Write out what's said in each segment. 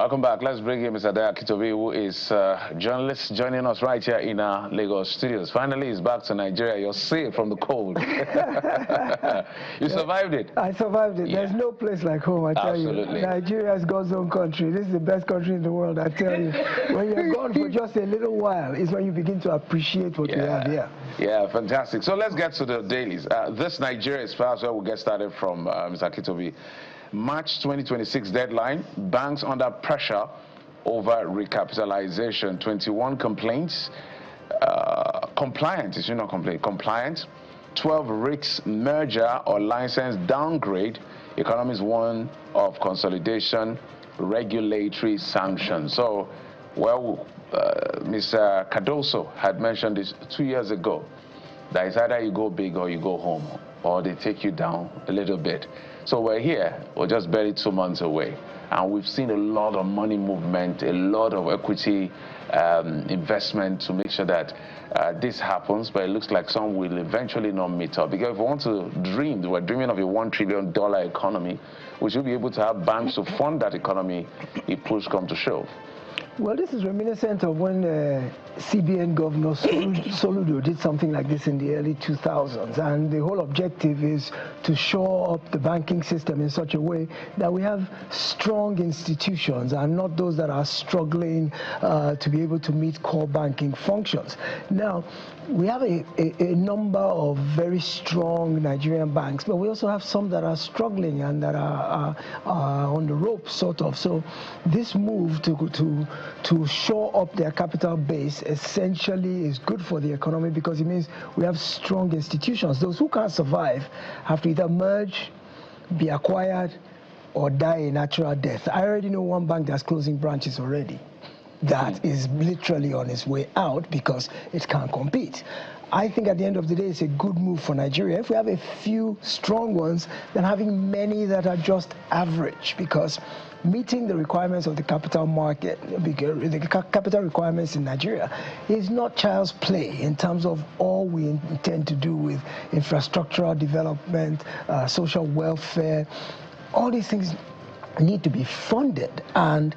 Welcome back. Let's bring in Mr. Akitobi, who is a journalist joining us right here in our Lagos studios. Finally, he's back to Nigeria. You're safe from the cold. You survived it. I survived it. Yeah. There's no place like home, I tell Absolutely. you. Nigeria is God's own country. This is the best country in the world, I tell you. When you're gone for just a little while is when you begin to appreciate what we have here. Yeah, fantastic. So let's get to the dailies. This Nigeria is perhaps where we'll get started from, Mr. Akitobi. March 2026 deadline, banks under pressure over recapitalization. 21 complaints, compliant, not complaint, compliant. 12 risks merger or license downgrade. Economies one of consolidation, regulatory sanctions. So, well, Mr. Cardoso had mentioned this 2 years ago, that it's either you go big or you go home, or they take you down a little bit. So we're here, we're just barely 2 months away, and we've seen a lot of money movement, a lot of equity investment to make sure that this happens, but it looks like some will eventually not meet up. Because if we want to dream, we're dreaming of a $1 trillion economy, we should be able to have banks to fund that economy if push comes to shove. Well, this is reminiscent of when CBN Governor Soludo did something like this in the early 2000s. And the whole objective is to shore up the banking system in such a way that we have strong institutions and not those that are struggling to be able to meet core banking functions. Now, we have a number of very strong Nigerian banks, but we also have some that are struggling and that are on the ropes, sort of. So this move to shore up their capital base essentially is good for the economy, because it means we have strong institutions. Those who can't survive have to either merge, be acquired, or die a natural death. I already know one bank that's closing branches already. That is literally on its way out because it can't compete. I think at the end of the day, it's a good move for Nigeria. If we have a few strong ones, than having many that are just average, because meeting the requirements of the capital market, the capital requirements in Nigeria, is not child's play in terms of all we intend to do with infrastructural development, social welfare. All these things need to be funded, and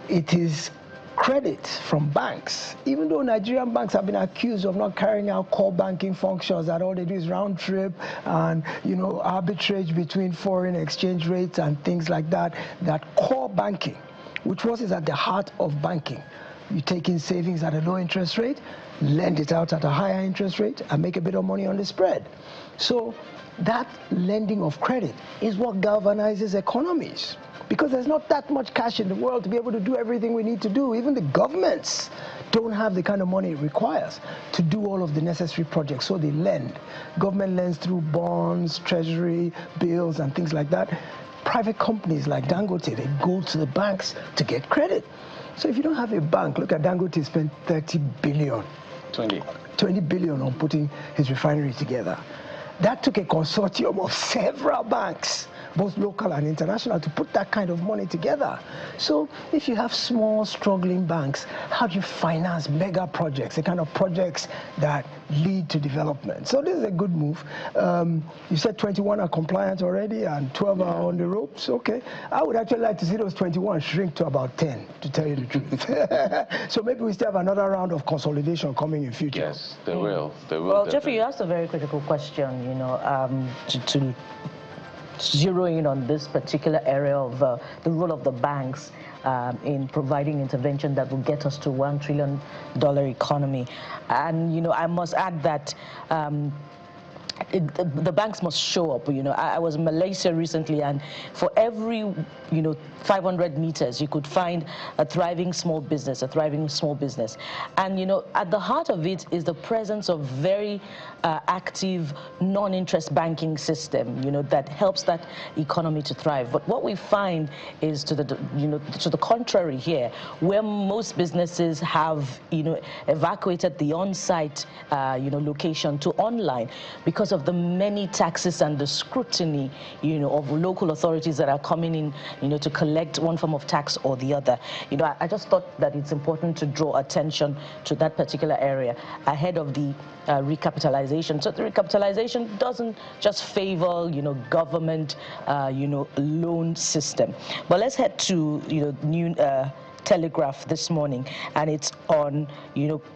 it is credit from banks. Even though Nigerian banks have been accused of not carrying out core banking functions, that all they do is round trip and arbitrage between foreign exchange rates and things like that, that core banking, which is at the heart of banking, you take in savings at a low interest rate, lend it out at a higher interest rate, and make a bit of money on the spread. So that lending of credit is what galvanizes economies, because there's not that much cash in the world to be able to do everything we need to do. Even the governments don't have the kind of money it requires to do all of the necessary projects, so they lend. Government lends through bonds, treasury, bills, and things like that. Private companies like Dangote, they go to the banks to get credit. So if you don't have a bank, look at Dangote spent 30 billion. 20 billion on putting his refinery together. That took a consortium of several banks, both local and international, to put that kind of money together. So if you have small, struggling banks, how do you finance mega projects, the kind of projects that lead to development? So this is a good move. You said 21 are compliant already and 12 are on the ropes. Okay. I would actually like to see those 21 shrink to about 10, to tell you the truth. So maybe we still have another round of consolidation coming in future. Yes, they will. They will. Well, Jeffrey, you asked a very critical question, to zero in on this particular area of the role of the banks in providing intervention that will get us to $1 trillion economy. And, I must add that the banks must show up. I was in Malaysia recently, and for every 500 meters you could find a thriving small business, and at the heart of it is the presence of very active non-interest banking system that helps that economy to thrive. But what we find is to the contrary here, where most businesses have evacuated the on-site location to online, because because of the many taxes and the scrutiny, of local authorities that are coming in, to collect one form of tax or the other. I just thought that it's important to draw attention to that particular area ahead of the recapitalization. So the recapitalization doesn't just favor, government, loan system. But let's head to, new Telegraph this morning, and it's on,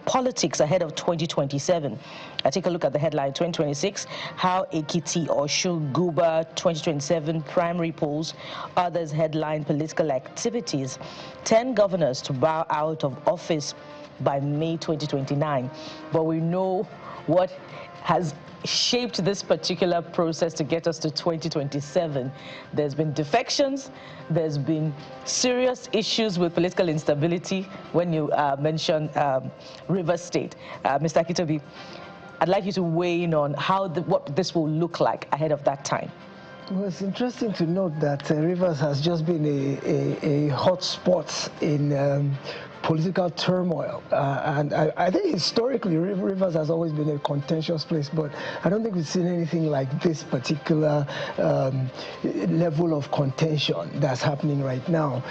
politics ahead of 2027. I take a look at the headline, 2026, how Ekiti, Osun, Guba 2027 primary polls. Others headline, political activities. 10 governors to bow out of office by May 2029. But we know what has shaped this particular process to get us to 2027. There's been defections, there's been serious issues with political instability when you mention Rivers State. Mr. Akitobi, I'd like you to weigh in on what this will look like ahead of that time. Well, it's interesting to note that Rivers has just been a hot spot in political turmoil. And I think historically Rivers has always been a contentious place, but I don't think we've seen anything like this particular level of contention that's happening right now.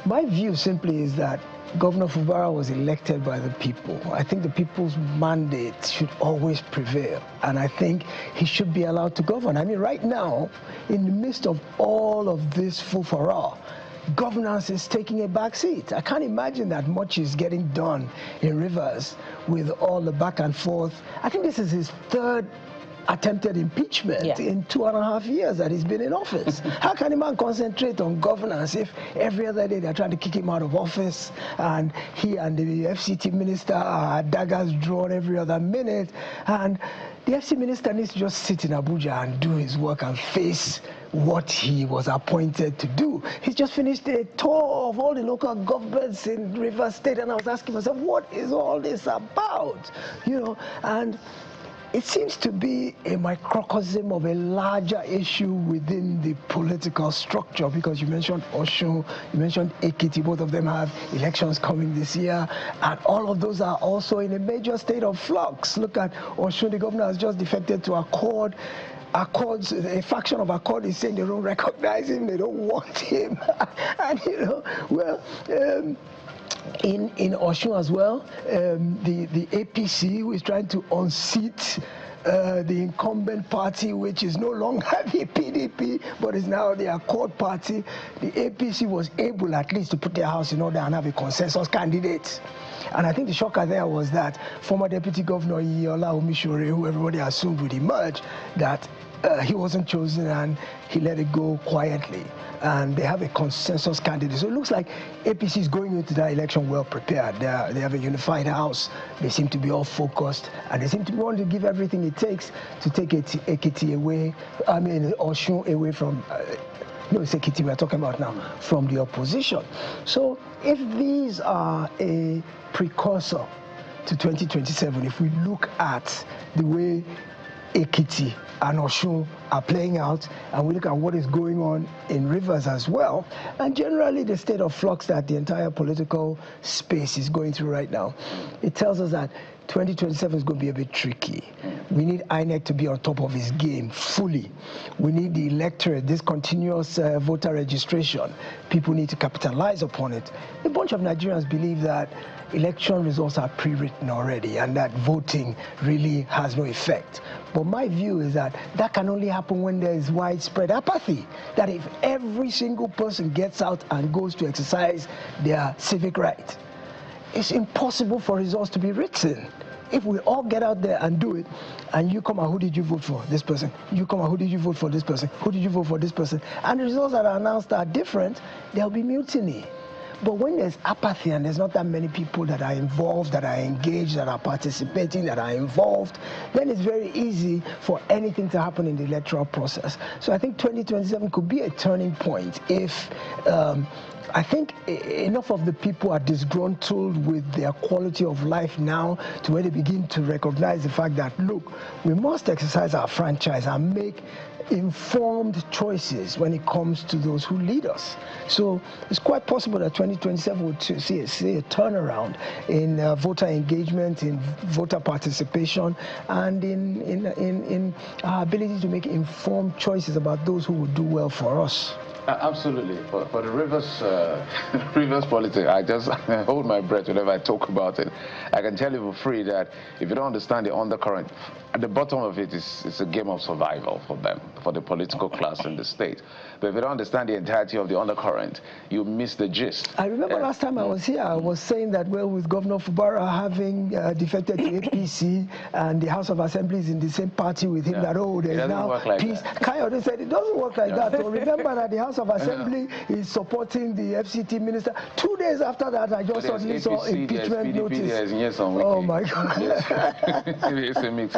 My view simply is that Governor Fubara was elected by the people. I think the people's mandate should always prevail, and I think he should be allowed to govern. I mean, right now, in the midst of all of this fufara, governance is taking a back seat. I can't imagine that much is getting done in Rivers with all the back and forth. I think this is his third attempted impeachment in 2.5 years that he's been in office. How can a man concentrate on governance if every other day they're trying to kick him out of office, and he and the FCT minister are daggers drawn every other minute, and the FC minister needs to just sit in Abuja and do his work and face what he was appointed to do. He's just finished a tour of all the local governments in Rivers State, and I was asking myself, what is all this about? And it seems to be a microcosm of a larger issue within the political structure, because you mentioned Osun, you mentioned Ekiti, both of them have elections coming this year, and all of those are also in a major state of flux. Look at Osun, the governor has just defected to Accord. Accords, a faction of Accord is saying they don't recognize him, they don't want him. And in Osun as well, the APC, who is trying to unseat the incumbent party, which is no longer the PDP, but is now the Accord party. The APC was able at least to put their house in order and have a consensus candidate. And I think the shocker there was that former Deputy Governor Iyiola Omishore, who everybody assumed would emerge, that he wasn't chosen and he let it go quietly. And they have a consensus candidate. So it looks like APC is going into that election well prepared. They have a unified house. They seem to be all focused, and they seem to want to give everything it takes to take Ekiti away, Osun away from, no, it's Ekiti we're talking about now, from the opposition. So if these are a precursor to 2027, if we look at the way Ekiti and Osun are playing out, and we look at what is going on in Rivers as well, and generally the state of flux that the entire political space is going through right now, it tells us that 2027 is going to be a bit tricky. We need INEC to be on top of his game fully. We need the electorate, this continuous voter registration. People need to capitalize upon it. A bunch of Nigerians believe that election results are pre-written already and that voting really has no effect. But my view is that that can only happen when there is widespread apathy. That if every single person gets out and goes to exercise their civic right, it's impossible for results to be written. If we all get out there and do it, and you come out, who did you vote for? This person. You come out, who did you vote for? This person. Who did you vote for? This person. And the results that are announced are different, there'll be mutiny. But when there's apathy and there's not that many people that are involved, that are engaged, that are participating, that are involved, then it's very easy for anything to happen in the electoral process. So I think 2027 could be a turning point if I think enough of the people are disgruntled with their quality of life now to where they begin to recognize the fact that, look, we must exercise our franchise and make informed choices when it comes to those who lead us. So it's quite possible that 2027 would see a turnaround in voter engagement, in voter participation, and in our ability to make informed choices about those who would do well for us. Absolutely. For the Rivers politics, I just hold my breath whenever I talk about it. I can tell you for free that if you don't understand the undercurrent, at the bottom of it is a game of survival for them, for the political class in the state. But if you don't understand the entirety of the undercurrent, you miss the gist. I remember last time I was here, I was saying that, well, with Governor Fubara having defected to APC and the House of Assembly is in the same party with him, that, oh, there's now peace. Kayode said it doesn't work like that. So remember that the House of Assembly is supporting the FCT minister. 2 days after that, I just suddenly saw impeachment notice. Yes, oh my God. It's a mix.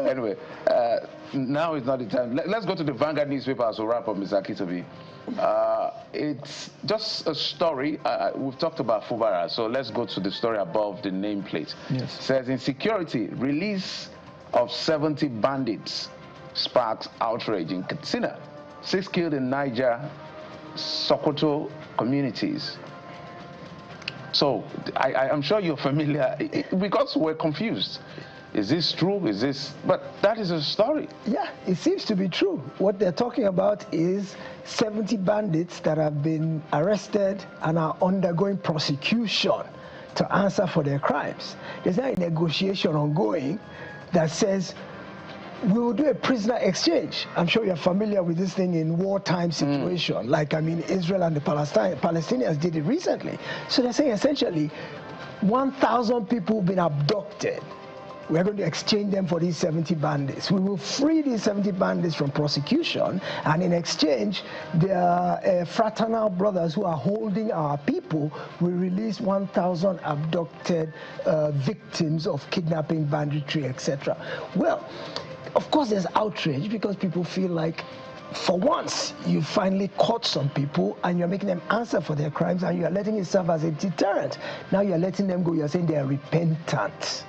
Anyway, now is not the time. Let's go to the Vanguard newspaper as we wrap up, Mr. Akitobi. It's just a story. We've talked about Fubara, so let's go to the story above the nameplate. Yes. It says, Insecurity, release of 70 bandits sparks outrage in Katsina. 6 killed in Niger, Sokoto communities. So I'm sure you're familiar, because we're confused. Is this true? Is this? But that is a story. Yeah, it seems to be true. What they're talking about is 70 bandits that have been arrested and are undergoing prosecution to answer for their crimes. There's now a negotiation ongoing that says we will do a prisoner exchange. I'm sure you're familiar with this thing in wartime situation. Like, I mean, Israel and the Palestinians did it recently. So they're saying essentially 1,000 people have been abducted. We're going to exchange them for these 70 bandits. We will free these 70 bandits from prosecution, and in exchange, the fraternal brothers who are holding our people will release 1,000 abducted victims of kidnapping, banditry, etc. Well, of course, there's outrage because people feel like, for once, you finally caught some people and you're making them answer for their crimes, and you're letting it serve as a deterrent. Now you're letting them go. You're saying they are repentant.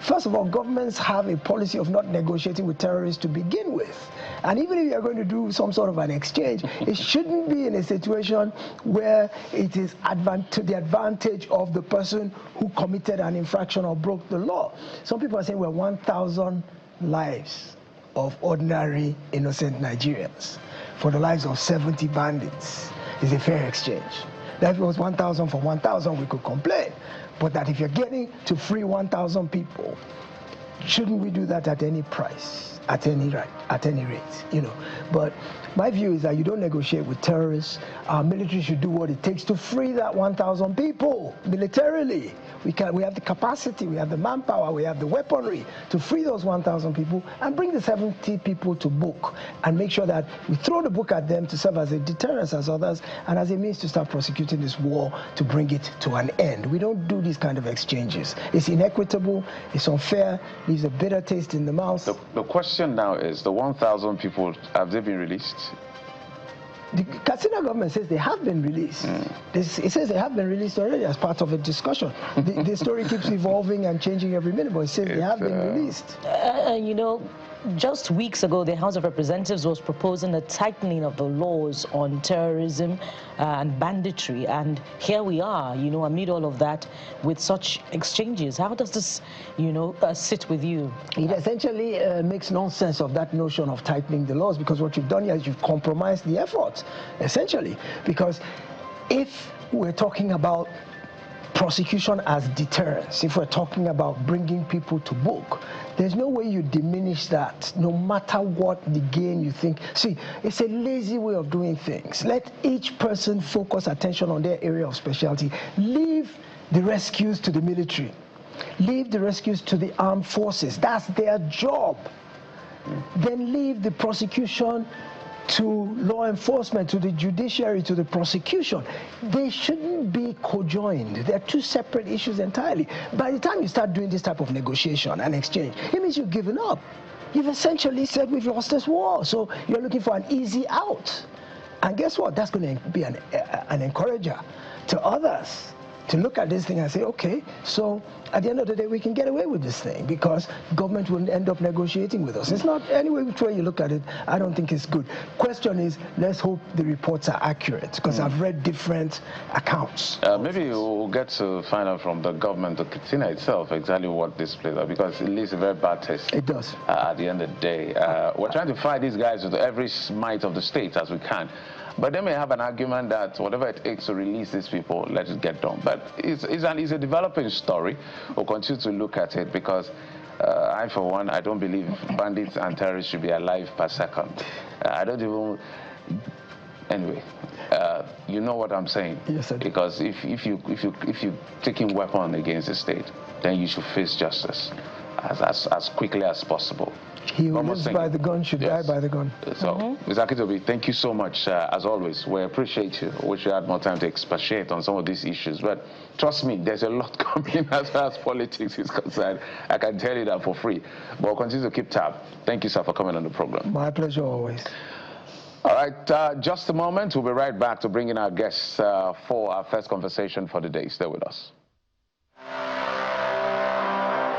First of all, governments have a policy of not negotiating with terrorists to begin with. And even if you're going to do some sort of an exchange, it shouldn't be in a situation where it is to the advantage of the person who committed an infraction or broke the law. Some people are saying, well, 1,000 lives of ordinary, innocent Nigerians for the lives of 70 bandits is a fair exchange. That if it was 1,000 for 1,000, we could complain. But that if you're getting to free 1,000 people, shouldn't we do that at any price, at any rate, you know? But my view is that you don't negotiate with terrorists. Our military should do what it takes to free that 1,000 people militarily. We have the capacity, we have the manpower, we have the weaponry to free those 1,000 people and bring the 70 people to book and make sure that we throw the book at them to serve as a deterrence as others and as a means to start prosecuting this war to bring it to an end. We don't do these kind of exchanges. It's inequitable, it's unfair, leaves a bitter taste in the mouth. The question now is, the 1,000 people, have they been released? The Katsina government says they have been released. It says they have been released already as part of a discussion. The story keeps evolving and changing every minute, but it says they have been released. You know, just weeks ago, the House of Representatives was proposing a tightening of the laws on terrorism and banditry, and here we are, you know, amid all of that, with such exchanges. How does this, you know, sit with you? It essentially makes nonsense of that notion of tightening the laws, because what you've done here is you've compromised the efforts, essentially. Because if we're talking about prosecution as deterrence, if we're talking about bringing people to book, there's no way you diminish that, no matter what the gain you think. See, it's a lazy way of doing things. Let each person focus attention on their area of specialty. Leave the rescues to the military. Leave the rescues to the armed forces. That's their job. Then leave the prosecution to law enforcement, to the judiciary, to the prosecution. They shouldn't be conjoined. They're two separate issues entirely. By the time you start doing this type of negotiation and exchange, it means you've given up. You've essentially said we've lost this war, so you're looking for an easy out. And guess what? That's going to be an encourager to others to look at this thing and say, okay, so at the end of the day, we can get away with this thing because government will end up negotiating with us. It's not, any which way you look at it, I don't think it's good. Question is, let's hope the reports are accurate, because I've read different accounts. Maybe we'll get to find out from the government, the Katina itself, exactly what this plays out, because it leaves a very bad taste. It does. At the end of the day. We're trying to fight these guys with every might of the state as we can. But they may have an argument that whatever it takes to release these people, let it get done. But it's a developing story. We'll continue to look at it because I, for one, I don't believe bandits and terrorists should be alive per second. I don't even... Anyway, you know what I'm saying. Yes, I do. Because if you taking weapon against the state, then you should face justice as quickly as possible. He who lives by the gun should die by the gun. So, Ms. Akitobi, thank you so much, as always. We appreciate you. Wish you had more time to expatiate on some of these issues. But trust me, there's a lot coming as far as politics is concerned. I can tell you that for free. But we'll continue to keep tab. Thank you, sir, for coming on the program. My pleasure always. All right, just a moment. We'll be right back to bring in our guests for our first conversation for the day. Stay with us.